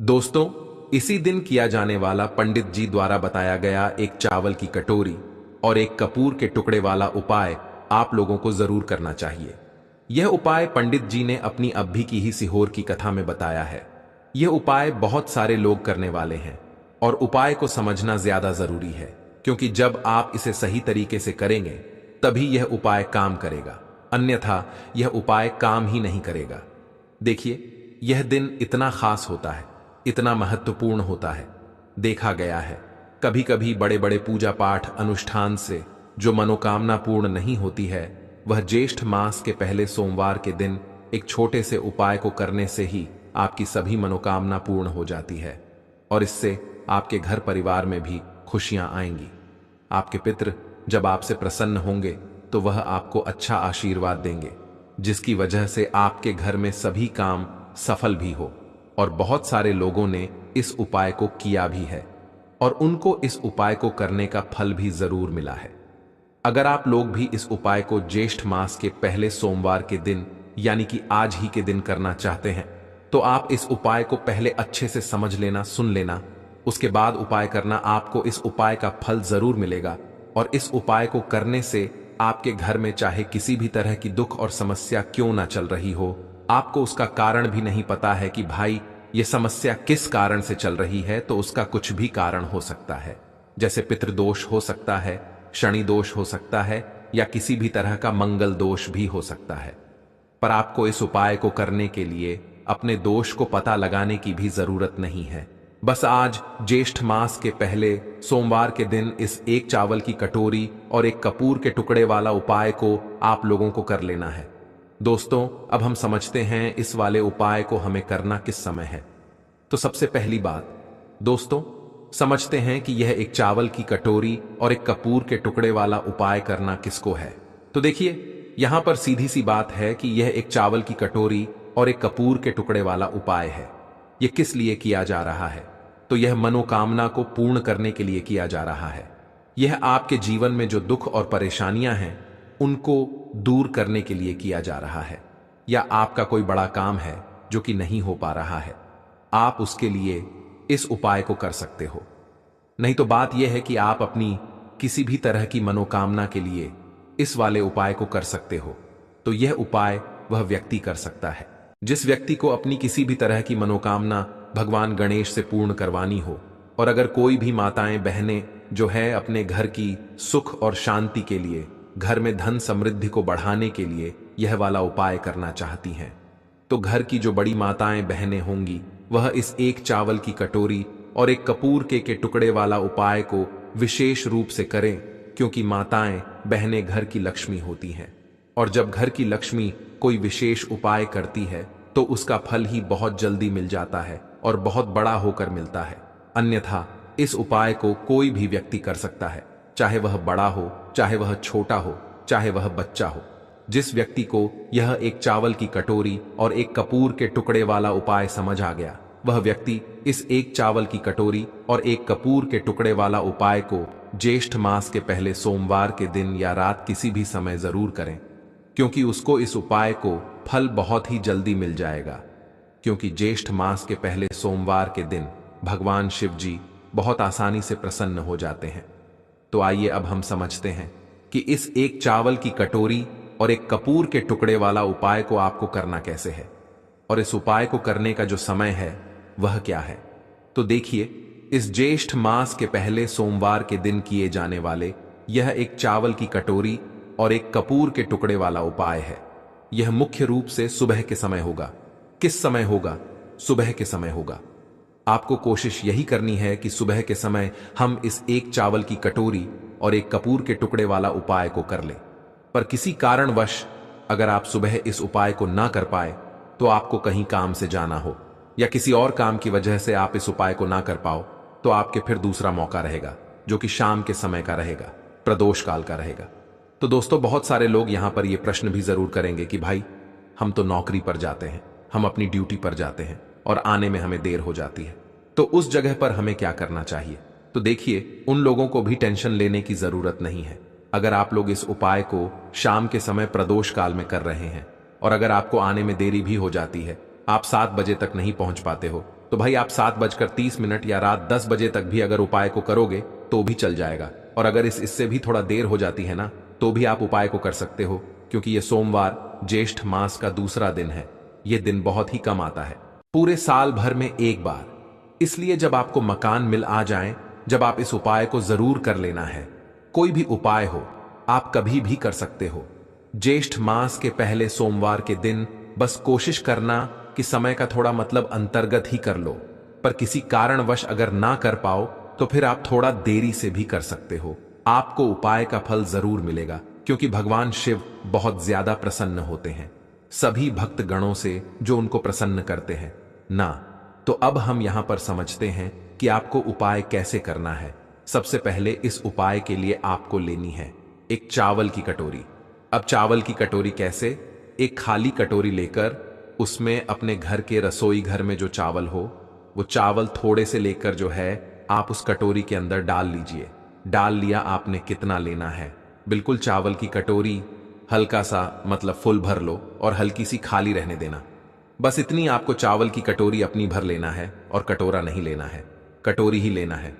दोस्तों, इसी दिन किया जाने वाला पंडित जी द्वारा बताया गया एक चावल की कटोरी और एक कपूर के टुकड़े वाला उपाय आप लोगों को जरूर करना चाहिए। यह उपाय पंडित जी ने अपनी अभी की ही सीहोर की कथा में बताया है। यह उपाय बहुत सारे लोग करने वाले हैं और उपाय को समझना ज्यादा जरूरी है, क्योंकि जब आप इसे सही तरीके से करेंगे तभी यह उपाय काम करेगा, अन्यथा यह उपाय काम ही नहीं करेगा। देखिए, यह दिन इतना खास होता है, इतना महत्वपूर्ण होता है। देखा गया है कभी कभी बड़े बड़े पूजा पाठ अनुष्ठान से जो मनोकामना पूर्ण नहीं होती है, वह ज्येष्ठ मास के पहले सोमवार के दिन एक छोटे से उपाय को करने से ही आपकी सभी मनोकामना पूर्ण हो जाती है और इससे आपके घर परिवार में भी खुशियां आएंगी। आपके पितृ जब आपसे प्रसन्न होंगे तो वह आपको अच्छा आशीर्वाद देंगे, जिसकी वजह से आपके घर में सभी काम सफल भी हो। और बहुत सारे लोगों ने इस उपाय को किया भी है और उनको इस उपाय को करने का फल भी जरूर मिला है। अगर आप लोग भी इस उपाय को ज्येष्ठ मास के पहले सोमवार के दिन यानी कि आज ही के दिन करना चाहते हैं, तो आप इस उपाय को पहले अच्छे से समझ लेना, सुन लेना, उसके बाद उपाय करना। आपको इस उपाय का फल जरूर मिलेगा और इस उपाय को करने से आपके घर में चाहे किसी भी तरह की दुख और समस्या क्यों ना चल रही हो, आपको उसका कारण भी नहीं पता है कि भाई ये समस्या किस कारण से चल रही है, तो उसका कुछ भी कारण हो सकता है। जैसे पितृदोष हो सकता है, शनि दोष हो सकता है या किसी भी तरह का मंगल दोष भी हो सकता है। पर आपको इस उपाय को करने के लिए अपने दोष को पता लगाने की भी जरूरत नहीं है। बस आज ज्येष्ठ मास के पहले सोमवार के दिन इस एक चावल की कटोरी और एक कपूर के टुकड़े वाला उपाय को आप लोगों को कर लेना है। दोस्तों, अब हम समझते हैं इस वाले उपाय को हमें करना किस समय है। तो सबसे पहली बात दोस्तों, समझते हैं कि यह एक चावल की कटोरी और एक कपूर के टुकड़े वाला उपाय करना किसको है। तो देखिए, यहां पर सीधी सी बात है कि यह एक चावल की कटोरी और एक कपूर के टुकड़े वाला उपाय है। यह किस लिए किया जा रहा है? तो यह मनोकामना को पूर्ण करने के लिए किया जा रहा है। यह आपके जीवन में जो दुख और परेशानियां हैं उनको दूर करने के लिए किया जा रहा है, या आपका कोई बड़ा काम है जो कि नहीं हो पा रहा है, आप उसके लिए इस उपाय को कर सकते हो। नहीं तो बात यह है कि आप अपनी किसी भी तरह की मनोकामना के लिए इस वाले उपाय को कर सकते हो। तो यह उपाय वह व्यक्ति कर सकता है जिस व्यक्ति को अपनी किसी भी तरह की मनोकामना भगवान गणेश से पूर्ण करवानी हो। और अगर कोई भी माताएं बहनें जो है अपने घर की सुख और शांति के लिए, घर में धन समृद्धि को बढ़ाने के लिए यह वाला उपाय करना चाहती हैं, तो घर की जो बड़ी माताएं बहनें होंगी वह इस एक चावल की कटोरी और एक कपूर के टुकड़े वाला उपाय को विशेष रूप से करें, क्योंकि माताएं बहनें घर की लक्ष्मी होती हैं और जब घर की लक्ष्मी कोई विशेष उपाय करती है तो उसका फल ही बहुत जल्दी मिल जाता है और बहुत बड़ा होकर मिलता है। अन्यथा इस उपाय को कोई भी व्यक्ति कर सकता है, चाहे वह बड़ा हो, चाहे वह छोटा हो, चाहे वह बच्चा हो। जिस व्यक्ति को यह एक चावल की कटोरी और एक कपूर के टुकड़े वाला उपाय समझ आ गया, वह व्यक्ति इस एक चावल की कटोरी और एक कपूर के टुकड़े वाला उपाय को ज्येष्ठ मास के पहले सोमवार के दिन या रात किसी भी समय जरूर करें, क्योंकि उसको इस उपाय को फल बहुत ही जल्दी मिल जाएगा। क्योंकि ज्येष्ठ मास के पहले सोमवार के दिन भगवान शिव जी बहुत आसानी से प्रसन्न हो जाते हैं। तो आइए अब हम समझते हैं कि इस एक चावल की कटोरी और एक कपूर के टुकड़े वाला उपाय को आपको करना कैसे है और इस उपाय को करने का जो समय है वह क्या है। तो देखिए, इस ज्येष्ठ मास के पहले सोमवार के दिन किए जाने वाले यह एक चावल की कटोरी और एक कपूर के टुकड़े वाला उपाय है। यह मुख्य रूप से सुबह के समय होगा। किस समय होगा? सुबह के समय होगा। आपको कोशिश यही करनी है कि सुबह के समय हम इस एक चावल की कटोरी और एक कपूर के टुकड़े वाला उपाय को कर लें। पर किसी कारणवश अगर आप सुबह इस उपाय को ना कर पाए, तो आपको कहीं काम से जाना हो या किसी और काम की वजह से आप इस उपाय को ना कर पाओ, तो आपके फिर दूसरा मौका रहेगा जो कि शाम के समय का रहेगा, प्रदोष काल का रहेगा। तो दोस्तों, बहुत सारे लोग यहां पर यह प्रश्न भी जरूर करेंगे कि भाई, हम तो नौकरी पर जाते हैं, हम अपनी ड्यूटी पर जाते हैं और आने में हमें देर हो जाती है, तो उस जगह पर हमें क्या करना चाहिए। तो देखिए, उन लोगों को भी टेंशन लेने की जरूरत नहीं है। अगर आप लोग इस उपाय को शाम के समय प्रदोष काल में कर रहे हैं और अगर आपको आने में देरी भी हो जाती है, आप 7 बजे तक नहीं पहुंच पाते हो, तो भाई आप 7:30 या रात 10 बजे तक भी अगर उपाय को करोगे तो भी चल जाएगा। और अगर इससे भी थोड़ा देर हो जाती है ना, तो भी आप उपाय को कर सकते हो, क्योंकि ये सोमवार ज्येष्ठ मास का दूसरा दिन है। ये दिन बहुत ही कम आता है, पूरे साल भर में एक बार। इसलिए जब आपको मकान मिल आ जाए, जब आप इस उपाय को जरूर कर लेना है। कोई भी उपाय हो, आप कभी भी कर सकते हो। ज्येष्ठ मास के पहले सोमवार के दिन बस कोशिश करना कि समय का थोड़ा मतलब अंतर्गत ही कर लो। पर किसी कारणवश अगर ना कर पाओ तो फिर आप थोड़ा देरी से भी कर सकते हो। आपको उपाय का फल जरूर मिलेगा, क्योंकि भगवान शिव बहुत ज्यादा प्रसन्न होते हैं सभी भक्त गणों से जो उनको प्रसन्न करते हैं ना। तो अब हम यहां पर समझते हैं कि आपको उपाय कैसे करना है। सबसे पहले इस उपाय के लिए आपको लेनी है एक चावल की कटोरी। अब चावल की कटोरी कैसे? एक खाली कटोरी लेकर उसमें अपने घर के रसोई घर में जो चावल हो, वो चावल थोड़े से लेकर जो है आप उस कटोरी के अंदर डाल लीजिए। डाल लिया आपने, कितना लेना है? बिल्कुल चावल की कटोरी हल्का सा मतलब फुल भर लो और हल्की सी खाली रहने देना। बस इतनी आपको चावल की कटोरी अपनी भर लेना है, और कटोरा नहीं लेना है, कटोरी ही लेना है।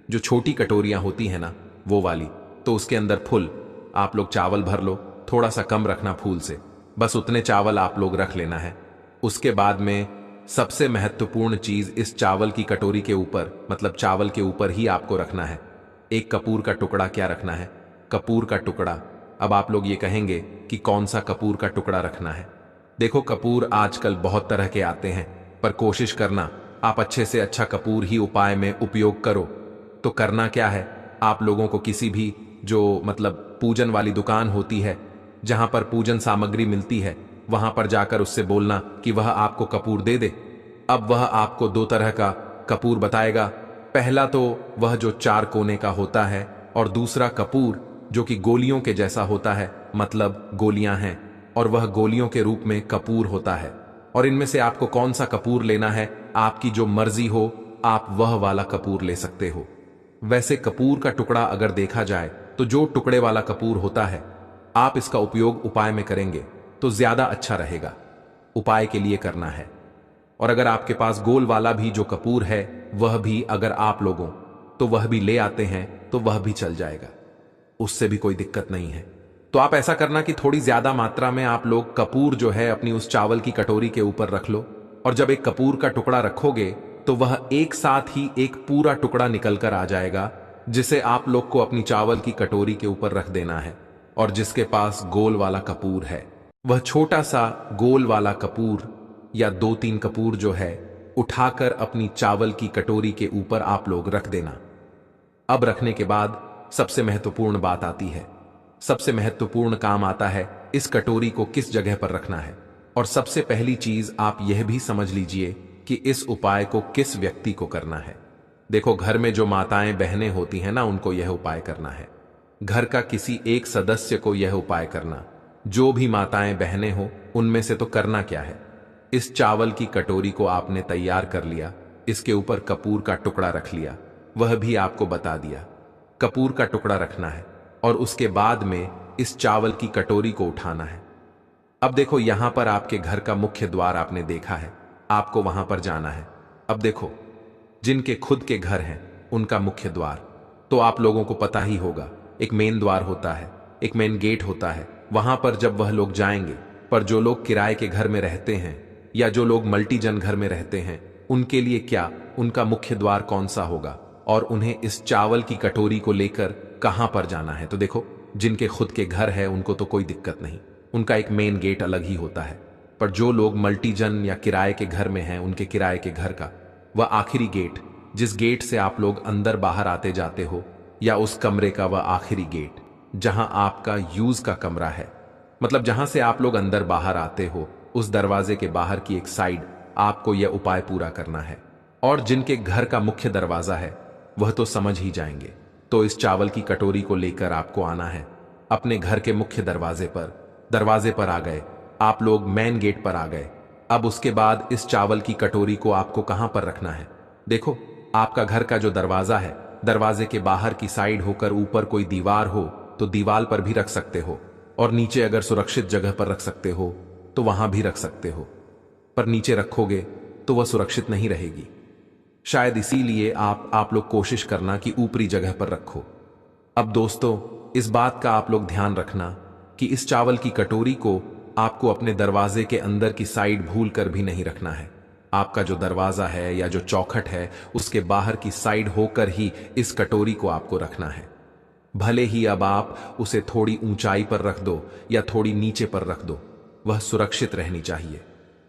जो छोटी कटोरियां होती है ना, वो वाली, तो उसके अंदर फुल आप लोग चावल भर लो, थोड़ा सा कम रखना फूल से। बस उतने चावल आप लोग रख लेना है। उसके बाद में सबसे महत्वपूर्ण चीज इस चावल की कटोरी के ऊपर, मतलब चावल के ऊपर ही आपको रखना है एक कपूर का टुकड़ा। क्या रखना है? कपूर का टुकड़ा। अब आप लोग ये कहेंगे कि कौन सा कपूर का टुकड़ा रखना है? देखो, कपूर आजकल बहुत तरह के आते हैं, पर कोशिश करना आप अच्छे से अच्छा कपूर ही उपाय में उपयोग करो। तो करना क्या है, आप लोगों को किसी भी जो मतलब पूजन वाली दुकान होती है, जहां पर पूजन सामग्री मिलती है, वहां पर जाकर उससे बोलना कि वह आपको कपूर दे दे। अब वह आपको दो तरह का कपूर बताएगा। पहला तो वह जो 4 कोने का होता है, और दूसरा कपूर जो कि गोलियों के जैसा होता है, मतलब गोलियां हैं और वह गोलियों के रूप में कपूर होता है। और इनमें से आपको कौन सा कपूर लेना है, आपकी जो मर्जी हो, आप वह वाला कपूर ले सकते हो। वैसे कपूर का टुकड़ा अगर देखा जाए तो जो टुकड़े वाला कपूर होता है, आप इसका उपयोग उपाय में करेंगे तो ज्यादा अच्छा रहेगा। उपाय के लिए करना है। और अगर आपके पास गोल वाला भी जो कपूर है, वह भी अगर आप लोगों तो वह भी ले आते हैं तो वह भी चल जाएगा, उससे भी कोई दिक्कत नहीं है। तो आप ऐसा करना कि थोड़ी ज्यादा मात्रा में आप लोग कपूर जो है अपनी उस चावल की कटोरी के ऊपर रख लो। और जब एक कपूर का टुकड़ा रखोगे तो वह एक साथ ही एक पूरा टुकड़ा निकल कर आ जाएगा, जिसे आप लोग को अपनी चावल की कटोरी के ऊपर रख देना है। और जिसके पास गोल वाला कपूर है, वह छोटा सा गोल वाला कपूर या 2-3 कपूर जो है उठाकर अपनी चावल की कटोरी के ऊपर आप लोग रख देना। अब रखने के बाद सबसे महत्वपूर्ण बात आती है। सबसे महत्वपूर्ण काम आता है इस कटोरी को किस जगह पर रखना है। और सबसे पहली चीज आप यह भी समझ लीजिए कि इस उपाय को किस व्यक्ति को करना है। देखो, घर में जो माताएं बहनें होती हैं ना, उनको यह उपाय करना है। घर का किसी एक सदस्य को यह उपाय करना। जो भी माताएं बहनें हो, उनमें से तो करना क्या है, इस चावल की कटोरी को आपने तैयार कर लिया, इसके ऊपर कपूर का टुकड़ा रख लिया, वह भी आपको बता दिया कपूर का टुकड़ा रखना है। और उसके बाद में इस चावल की कटोरी को उठाना है। अब देखो, यहां पर आपके घर का मुख्य द्वार आपने देखा है, आपको वहां पर जाना है। अब देखो, जिनके खुद के घर हैं उनका मुख्य द्वार तो आप लोगों को पता ही होगा, एक मेन द्वार होता है, एक मेन गेट होता है। वहां पर जब वह लोग जाएंगे, पर जो लोग किराए के घर में रहते हैं या जो लोग मल्टीजन घर में रहते हैं, उनके लिए क्या, उनका मुख्य द्वार कौन सा होगा और उन्हें इस चावल की कटोरी को लेकर कहां पर जाना है। तो देखो, जिनके खुद के घर है उनको तो कोई दिक्कत नहीं, उनका एक मेन गेट अलग ही होता है। पर जो लोग मल्टीजन या किराए के घर में हैं, उनके किराए के घर का वह आखिरी गेट, जिस गेट से आप लोग अंदर बाहर आते जाते हो, या उस कमरे का वह आखिरी गेट जहां आपका यूज का कमरा है, मतलब जहां से आप लोग अंदर बाहर आते हो, उस दरवाजे के बाहर की एक साइड आपको यह उपाय पूरा करना है। और जिनके घर का मुख्य दरवाजा है वह तो समझ ही जाएंगे। तो इस चावल की कटोरी को लेकर आपको आना है अपने घर के मुख्य दरवाजे पर। दरवाजे पर आ गए आप लोग, मेन गेट पर आ गए। अब उसके बाद इस चावल की कटोरी को आपको कहां पर रखना है? देखो, आपका घर का जो दरवाजा है, दरवाजे के बाहर की साइड होकर ऊपर कोई दीवार हो तो दीवार पर भी रख सकते हो, और नीचे अगर सुरक्षित जगह पर रख सकते हो तो वहां भी रख सकते हो। पर नीचे रखोगे तो वह सुरक्षित नहीं रहेगी, शायद इसीलिए आप लोग कोशिश करना कि ऊपरी जगह पर रखो। अब दोस्तों, इस बात का आप लोग ध्यान रखना कि इस चावल की कटोरी को आपको अपने दरवाजे के अंदर की साइड भूल कर भी नहीं रखना है। आपका जो दरवाजा है या जो चौखट है उसके बाहर की साइड होकर ही इस कटोरी को आपको रखना है। भले ही अब आप उसे थोड़ी ऊंचाई पर रख दो या थोड़ी नीचे पर रख दो, वह सुरक्षित रहनी चाहिए।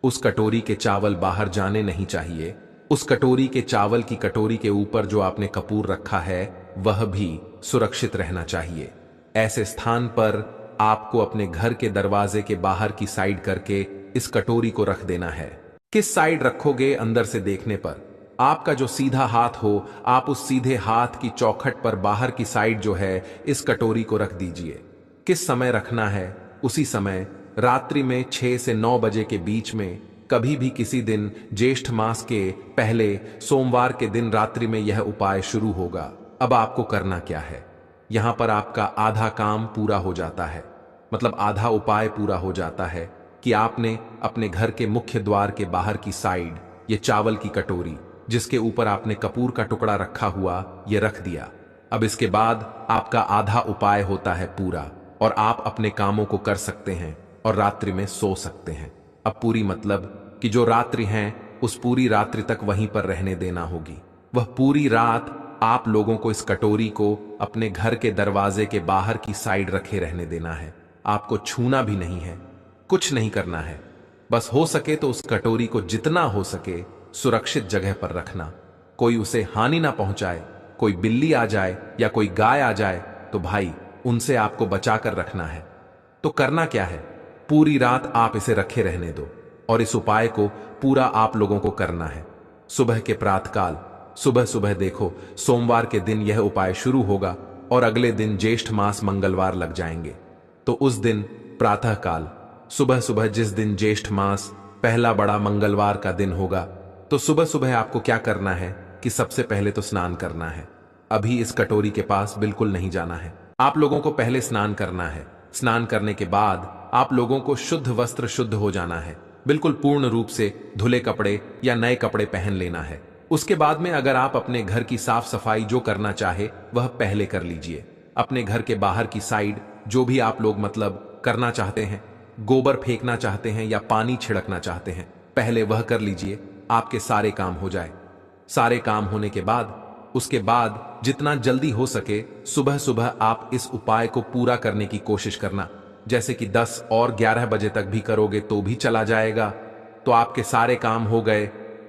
उस कटोरी के चावल बाहर जाने नहीं चाहिए। उस कटोरी के चावल की कटोरी के ऊपर जो आपने कपूर रखा है वह भी सुरक्षित रहना चाहिए। ऐसे स्थान पर आपको अपने घर के दरवाजे के बाहर की साइड करके इस कटोरी को रख देना है। किस साइड रखोगे? अंदर से देखने पर आपका जो सीधा हाथ हो, आप उस सीधे हाथ की चौखट पर बाहर की साइड जो है इस कटोरी को रख दीजिए। किस समय रखना है? उसी समय रात्रि में 6 से 9 बजे के बीच में, कभी भी किसी दिन ज्येष्ठ मास के पहले सोमवार के दिन रात्रि में यह उपाय शुरू होगा। अब आपको करना क्या है? यहां पर आपका आधा काम पूरा हो जाता है, मतलब आधा उपाय पूरा हो जाता है कि आपने अपने घर के मुख्य द्वार के बाहर की साइड ये चावल की कटोरी जिसके ऊपर आपने कपूर का टुकड़ा रखा हुआ ये रख दिया। अब इसके बाद आपका आधा उपाय होता है पूरा और आप अपने कामों को कर सकते हैं और रात्रि में सो सकते हैं। अब पूरी मतलब कि जो रात्रि है उस पूरी रात्रि तक वहीं पर रहने देना होगी। वह पूरी रात आप लोगों को इस कटोरी को अपने घर के दरवाजे के बाहर की साइड रखे रहने देना है। आपको छूना भी नहीं है, कुछ नहीं करना है। बस हो सके तो उस कटोरी को जितना हो सके सुरक्षित जगह पर रखना। कोई उसे हानि ना पहुंचाए। कोई बिल्ली आ जाए या कोई गाय आ जाए तो भाई उनसे आपको बचाकर रखना है। तो करना क्या है? पूरी रात आप इसे रखे रहने दो और इस उपाय को पूरा आप लोगों को करना है। सुबह के प्रातःकाल सुबह सुबह देखो, सोमवार के दिन यह उपाय शुरू होगा और अगले दिन ज्येष्ठ मास मंगलवार लग जाएंगे। तो उस दिन प्रातःकाल सुबह सुबह जिस दिन ज्येष्ठ मास पहला बड़ा मंगलवार का दिन होगा, तो सुबह सुबह आपको क्या करना है कि सबसे पहले तो स्नान करना है। अभी इस कटोरी के पास बिल्कुल नहीं जाना है। आप लोगों को पहले स्नान करना है। स्नान करने के बाद आप लोगों को शुद्ध वस्त्र शुद्ध हो जाना है। बिल्कुल पूर्ण रूप से धुले कपड़े या नए कपड़े पहन लेना है। उसके बाद में अगर आप अपने घर की साफ सफाई जो करना चाहे वह पहले कर लीजिए। अपने घर के बाहर की साइड जो भी आप लोग मतलब करना चाहते हैं, गोबर फेंकना चाहते हैं या पानी छिड़कना चाहते हैं, पहले वह कर लीजिए। आपके सारे काम हो जाए। सारे काम होने के बाद उसके बाद जितना जल्दी हो सके सुबह सुबह आप इस उपाय को पूरा करने की कोशिश करना। जैसे कि 10 और 11 बजे तक भी करोगे तो भी चला जाएगा। तो आपके सारे काम हो गए।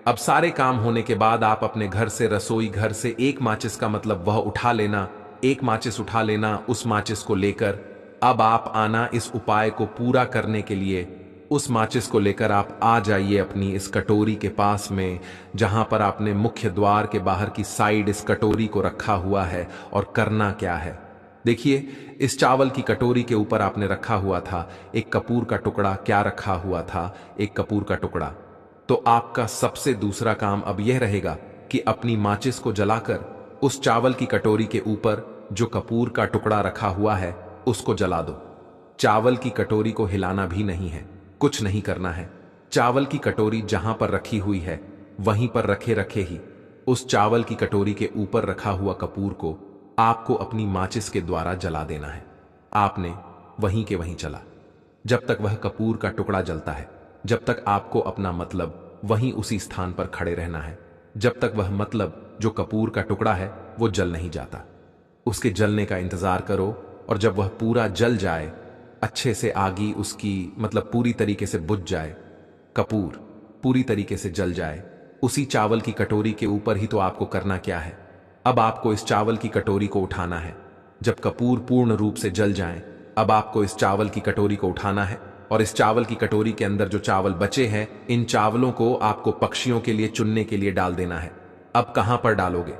अब सारे काम होने के बाद आप अपने घर से, रसोई घर से एक माचिस का मतलब वह उठा लेना, एक माचिस उठा लेना। उस माचिस को लेकर अब आप आना इस उपाय को पूरा करने के लिए। उस माचिस को लेकर आप आ जाइए अपनी इस कटोरी के पास में, जहां पर आपने मुख्य द्वार के बाहर की साइड इस कटोरी को रखा हुआ है। और करना क्या है देखिए, इस चावल की कटोरी के ऊपर आपने रखा हुआ था एक कपूर का टुकड़ा। क्या रखा हुआ था? एक कपूर का टुकड़ा। तो आपका सबसे दूसरा काम अब यह रहेगा कि अपनी माचिस को जलाकर उस चावल की कटोरी के ऊपर जो कपूर का टुकड़ा रखा हुआ है उसको जला दो। चावल की कटोरी को हिलाना भी नहीं है, कुछ नहीं करना है। चावल की कटोरी जहां पर रखी हुई है वहीं पर रखे रखे ही उस चावल की कटोरी के ऊपर रखा हुआ कपूर को आपको अपनी माचिस के द्वारा जला देना है। आपने वहीं के वहीं जला, जब तक वह कपूर का टुकड़ा जलता है, जब तक आपको अपना मतलब वहीं उसी स्थान पर खड़े रहना है, जब तक वह मतलब जो कपूर का टुकड़ा है वो जल नहीं जाता। उसके जलने का इंतजार करो और जब वह पूरा जल जाए, अच्छे से आगी उसकी मतलब पूरी तरीके से बुझ जाए, कपूर पूरी तरीके से जल जाए, उसी चावल की कटोरी के ऊपर ही तो आपको करना क्या है। अब आपको इस चावल की कटोरी को उठाना है। जब कपूर पूर्ण रूप से जल जाए, अब आपको इस चावल की कटोरी को उठाना है और इस चावल की कटोरी के अंदर जो चावल बचे हैं, इन चावलों को आपको पक्षियों के लिए चुनने के लिए डाल देना है। अब कहां पर डालोगे?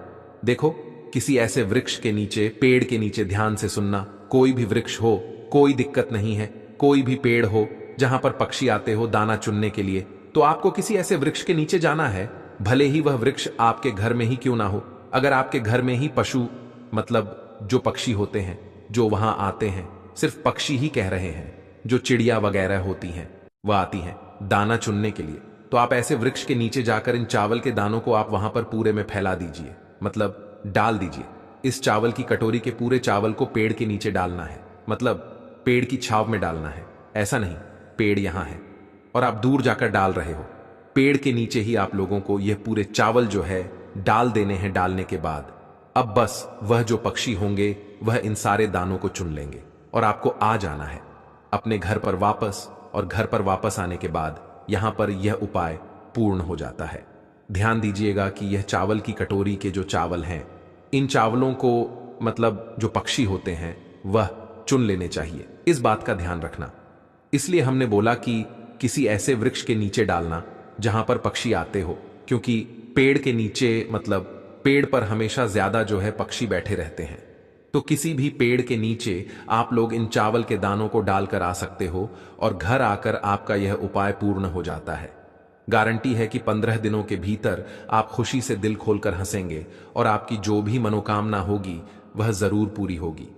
देखो, किसी ऐसे वृक्ष के नीचे, पेड़ के नीचे, ध्यान से सुनना। कोई भी वृक्ष हो, कोई दिक्कत नहीं है। कोई भी पेड़ हो जहां पर पक्षी आते हो दाना चुनने के लिए, तो आपको किसी ऐसे वृक्ष के नीचे जाना है। भले ही वह वृक्ष आपके घर में ही क्यों ना हो। अगर आपके घर में ही पशु मतलब जो पक्षी होते हैं जो वहां आते हैं, सिर्फ पक्षी ही कह रहे हैं, जो चिड़िया वगैरह होती हैं वह आती हैं दाना चुनने के लिए, तो आप ऐसे वृक्ष के नीचे जाकर इन चावल के दानों को आप वहां पर पूरे में फैला दीजिए, मतलब डाल दीजिए। इस चावल की कटोरी के पूरे चावल को पेड़ के नीचे डालना है, मतलब पेड़ की छाव में डालना है। ऐसा नहीं पेड़ यहां है और आप दूर जाकर डाल रहे हो, पेड़ के नीचे ही आप लोगों को यह पूरे चावल जो है डाल देने हैं। डालने के बाद अब बस वह जो पक्षी होंगे वह इन सारे दानों को चुन लेंगे और आपको आ जाना है अपने घर पर वापस। और घर पर वापस आने के बाद यहां पर यह उपाय पूर्ण हो जाता है। ध्यान दीजिएगा कि यह चावल की कटोरी के जो चावल हैं, इन चावलों को मतलब जो पक्षी होते हैं वह चुन लेने चाहिए। इस बात का ध्यान रखना। इसलिए हमने बोला कि किसी ऐसे वृक्ष के नीचे डालना जहां पर पक्षी आते हो, क्योंकि पेड़ के नीचे मतलब पेड़ पर हमेशा ज्यादा जो है पक्षी बैठे रहते हैं। तो किसी भी पेड़ के नीचे आप लोग इन चावल के दानों को डालकर आ सकते हो और घर आकर आपका यह उपाय पूर्ण हो जाता है। गारंटी है कि 15 दिनों के भीतर आप खुशी से दिल खोलकर हंसेंगे और आपकी जो भी मनोकामना होगी वह जरूर पूरी होगी।